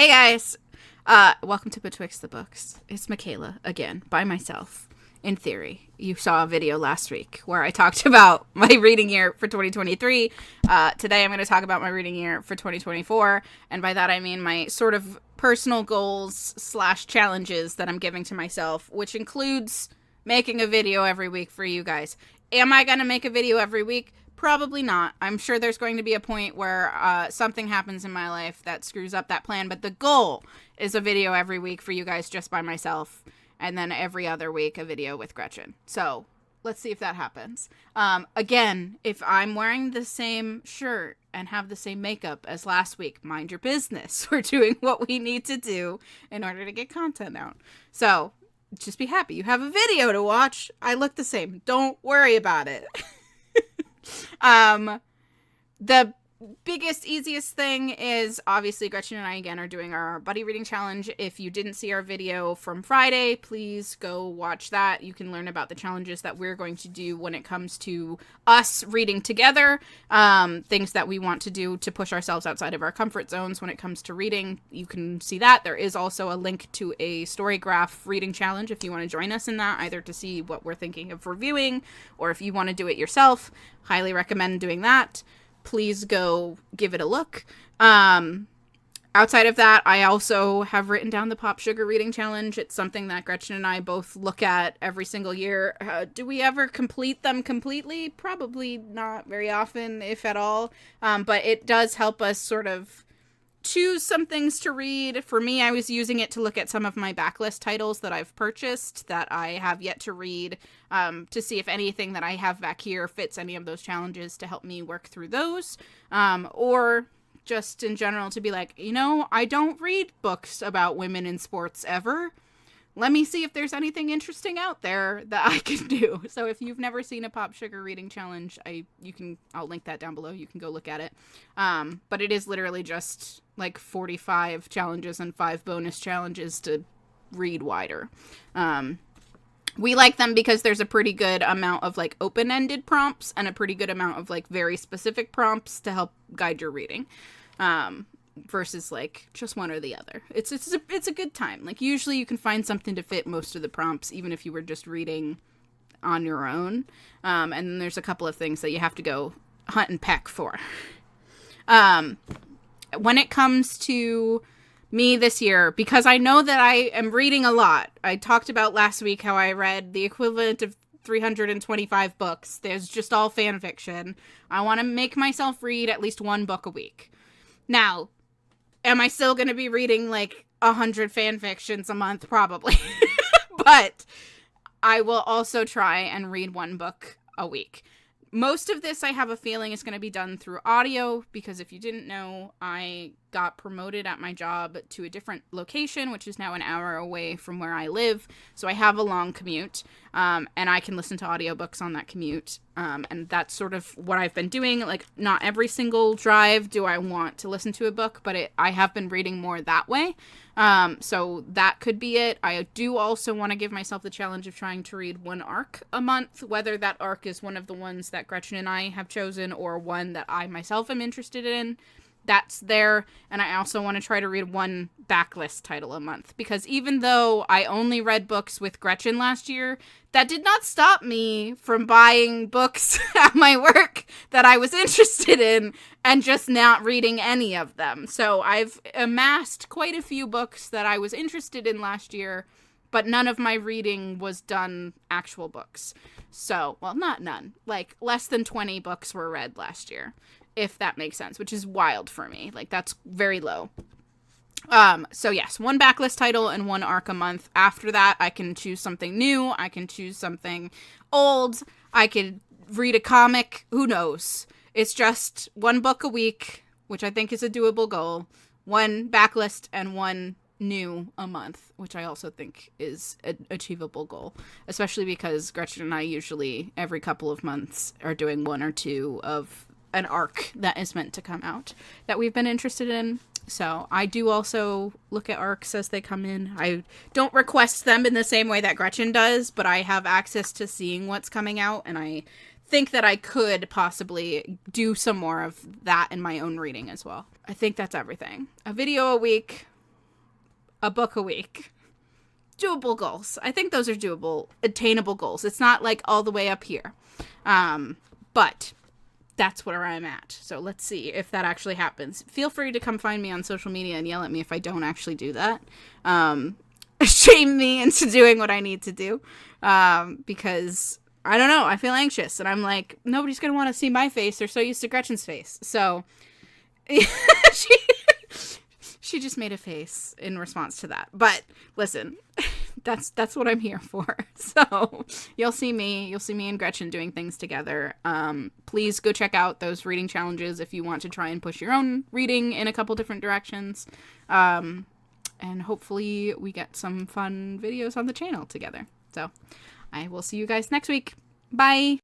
Hey guys, welcome to Betwixt the Books. It's Michaela again, by myself. In theory, you saw a video last week where I talked about my reading year for 2023. Today I'm going to talk about my reading year for 2024, and by that I mean my sort of personal goals / challenges that I'm giving to myself, which includes making a video every week for you guys. Am I going to make a video every week? Probably not. I'm sure there's going to be a point where something happens in my life that screws up that plan, but the goal is a video every week for you guys just by myself, and then every other week a video with Gretchen. So let's see if that happens. Again, if I'm wearing the same shirt and have the same makeup as last week, mind your business. We're doing what we need to do in order to get content out. So just be happy. You have a video to watch. I look the same. Don't worry about it. The biggest, easiest thing is obviously Gretchen and I again are doing our buddy reading challenge. If you didn't see our video from Friday, please go watch that. You can learn about the challenges that we're going to do when it comes to us reading together, things that we want to do to push ourselves outside of our comfort zones when it comes to reading. You can see that. There is also a link to a Storygraph reading challenge if you want to join us in that, either to see what we're thinking of reviewing or if you want to do it yourself. Highly recommend doing that. Please go give it a look. Outside of that, I also have written down the Pop Sugar Reading Challenge. It's something that Gretchen and I both look at every single year. Do we ever complete them completely? Probably not very often, if at all. But it does help us sort of choose some things to read. For me, I was using it to look at some of my backlist titles that I've purchased that I have yet to read, to see if anything that I have back here fits any of those challenges to help me work through those, or just in general to be like, I don't read books about women in sports ever. Let me see if there's anything interesting out there that I can do. So if you've never seen a Pop Sugar Reading Challenge, I'll link that down below. You can go look at it. But it is literally just like 45 challenges and 5 bonus challenges to read wider. We like them because there's a pretty good amount of like open-ended prompts and a pretty good amount of like very specific prompts to help guide your reading. Versus like just one or the other. It's a good time. Like usually you can find something to fit most of the prompts, even if you were just reading on your own. And then there's a couple of things that you have to go hunt and peck for. When it comes to me this year, because I know that I am reading a lot. I talked about last week how I read the equivalent of 325 books. There's just all fan fiction. I want to make myself read at least one book a week. Now, am I still going to be reading like 100 fan fictions a month? Probably. But I will also try and read one book a week. Most of this, I have a feeling, is going to be done through audio, because if you didn't know, I got promoted at my job to a different location, which is now an hour away from where I live. So I have a long commute, and I can listen to audiobooks on that commute. And that's sort of what I've been doing. Like, not every single drive do I want to listen to a book, but I have been reading more that way. So that could be it. I do also want to give myself the challenge of trying to read one arc a month, whether that arc is one of the ones that Gretchen and I have chosen or one that I myself am interested in. That's there. And I also want to try to read one backlist title a month, because even though I only read books with Gretchen last year, that did not stop me from buying books at my work that I was interested in and just not reading any of them. So I've amassed quite a few books that I was interested in last year, but none of my reading was done actual books. So, well, not none. Like, less than 20 books were read last year, if that makes sense, which is wild for me. Like, that's very low. So yes, one backlist title and one arc a month. After that, I can choose something new. I can choose something old. I could read a comic. Who knows? It's just one book a week, which I think is a doable goal. One backlist and one new a month, which I also think is an achievable goal, especially because Gretchen and I usually every couple of months are doing one or two of an arc that is meant to come out that we've been interested in. So I do also look at arcs as they come in. I don't request them in the same way that Gretchen does, but I have access to seeing what's coming out, and I think that I could possibly do some more of that in my own reading as well. I think that's everything. A video a week, a book a week. Doable goals. I think those are doable, attainable goals. It's not like all the way up here. But that's where I'm at. So let's see if that actually happens. Feel free to come find me on social media and yell at me if I don't actually do that. Shame me into doing what I need to do. Because I don't know. I feel anxious. And I'm like, nobody's going to want to see my face. They're so used to Gretchen's face. So she just made a face in response to that. But listen, that's what I'm here for. So you'll see me and Gretchen doing things together. Please go check out those reading challenges if you want to try and push your own reading in a couple different directions. And hopefully we get some fun videos on the channel together. So I will see you guys next week. Bye.